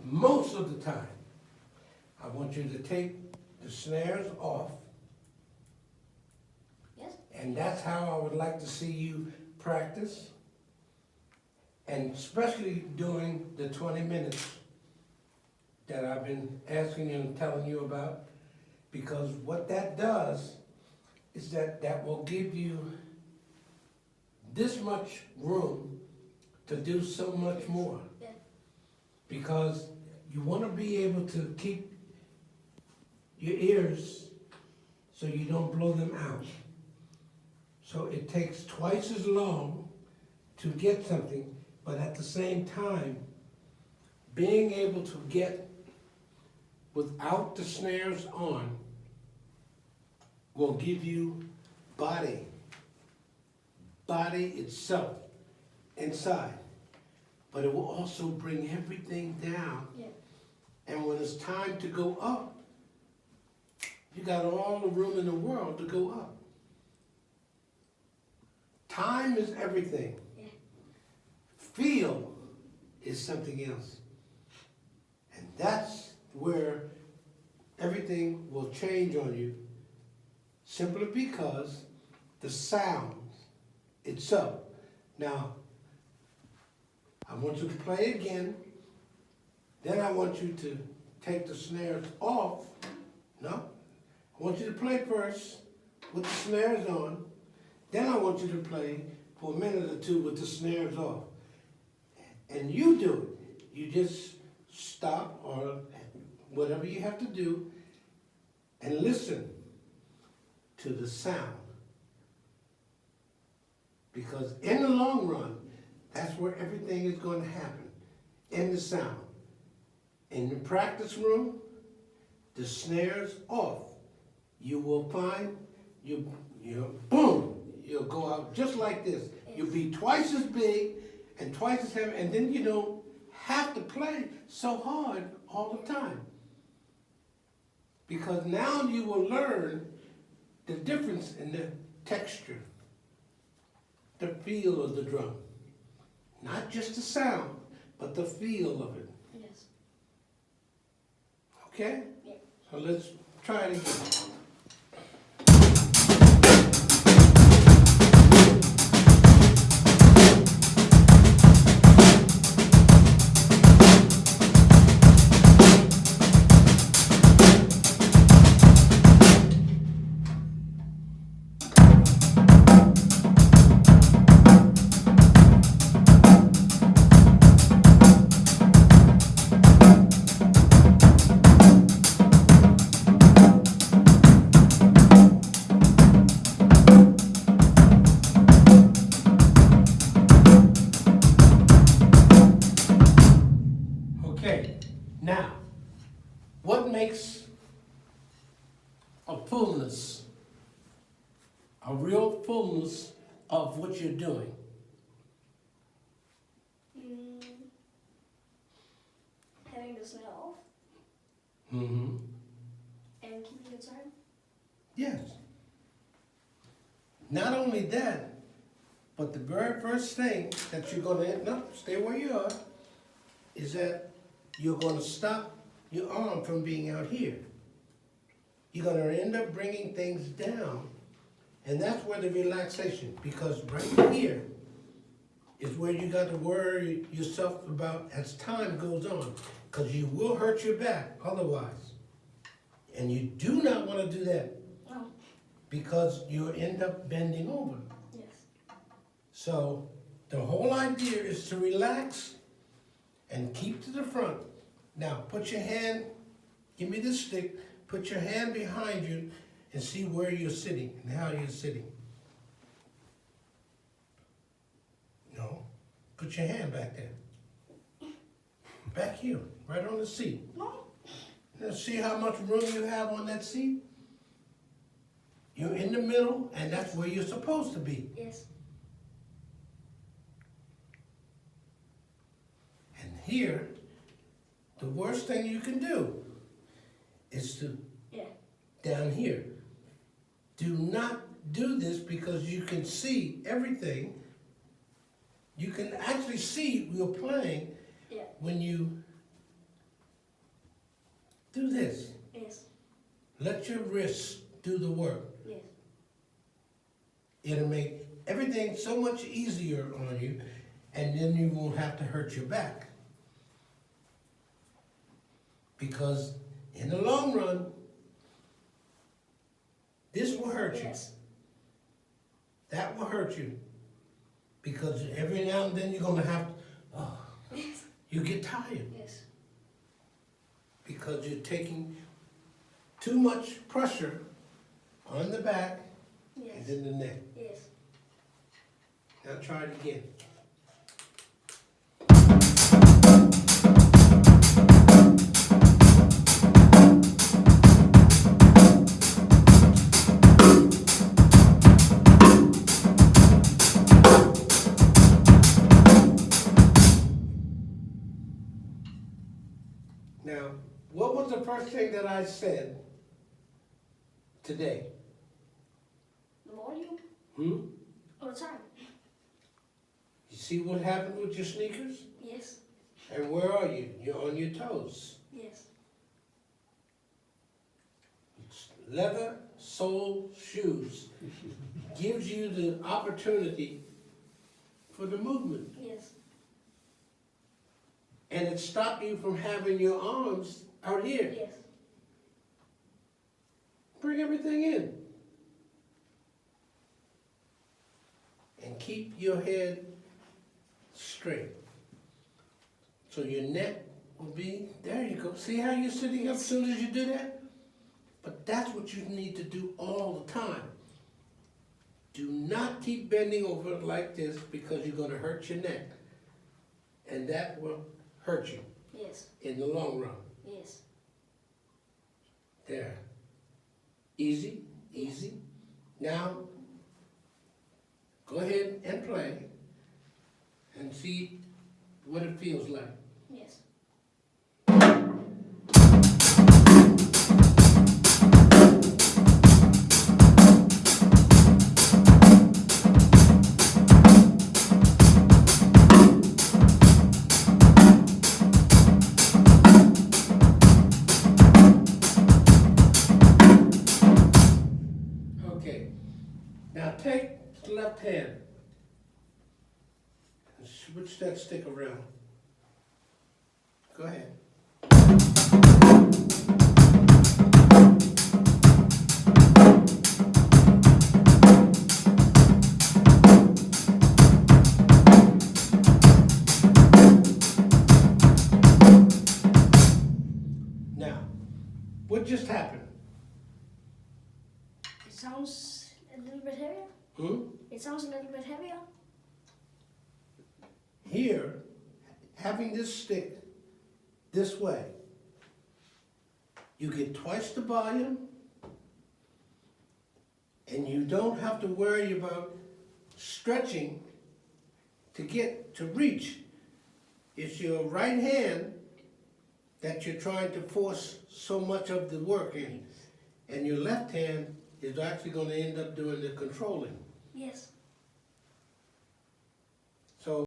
most of the time, I want you to take the snares off. Yes. And that's how I would like to see you practice. And especially during the 20 minutes that I've been asking you and telling you about. Because what that does is that will give you this much room to do so much more. Yeah. Because you want to be able to keep your ears so you don't blow them out. So it takes twice as long to get something, but at the same time, being able to get without the snares on will give you body itself inside. But it will also bring everything down. Yeah. And when it's time to go up, you got all the room in the world to go up. Time is everything. Yeah. Feel is something else. And that's where everything will change on you, simply because the sound itself. Now, I want you to play again. Then I want you to take the snares off. No, I want you to play first with the snares on. Then I want you to play for a minute or two with the snares off. And you do it. You just stop or whatever you have to do and listen to the sound. Because in the long run, that's where everything is going to happen, in the sound. In the practice room, the snares off. You will find, boom, you'll go out just like this. You'll be twice as big and twice as heavy, and then you don't have to play so hard all the time. Because now you will learn the difference in the texture, the feel of the drum. Not just the sound, but the feel of it. Yes. Okay? Yeah. So let's try it again. Okay, now, what makes a fullness, a real fullness of what you're doing? Having the snare off Mm-hmm. and keeping it time. Yes. Not only that, but the very first thing that you're going to, no, stay where you are, is that you're going to stop your arm from being out here. You're going to end up bringing things down, and that's where the relaxation, because right here is where you got to worry yourself about as time goes on, because you will hurt your back otherwise. And you do not want to do that, No. because you'll end up bending over. Yes. So the whole idea is to relax and keep to the front. Now put your hand, give me this stick, put your hand behind you and see where you're sitting and how you're sitting. No, put your hand back there. Back here, right on the seat. No. Now see how much room you have on that seat? You're in the middle, and that's where you're supposed to be. Yes. And here, the worst thing you can do is to, Yeah. down here. Do not do this because you can see everything. You can actually see you're playing, Yeah. when you do this, Yes. let your wrists do the work. Yes. It'll make everything so much easier on you, and then you won't have to hurt your back. Because in the long run, this will hurt you. Yes. That will hurt you. Because every now and then you're gonna have, Yes. you get tired. Yes. Because you're taking too much pressure on the back and Yes. in the neck. Yes. Now try it again. Now, what was the first thing that I said today? The volume Hmm? all the time. You see what happened with your sneakers? Yes. And where are you? You're on your toes. Yes. Leather sole shoes gives you the opportunity for the movement. Yes. And it stopped you from having your arms out here. Yes. Bring everything in. And keep your head straight. So your neck will be, there you go. See how you're sitting up as soon as you do that? But that's what you need to do all the time. Do not keep bending over like this because you're gonna hurt your neck. And that will hurt you Yes. in the long run. Yes. There. Easy, easy. Now, go ahead and play and see what it feels like. Yes. Okay. Now take the left hand and switch that stick around. Go ahead. Now, what just happened? It sounds a little bit heavier. Hmm? It sounds a little bit heavier. Here, having this stick this way, you get twice the volume, and you don't have to worry about stretching to reach. It's your right hand that you're trying to force so much of the work in, and your left hand is actually going to end up doing the controlling. Yes.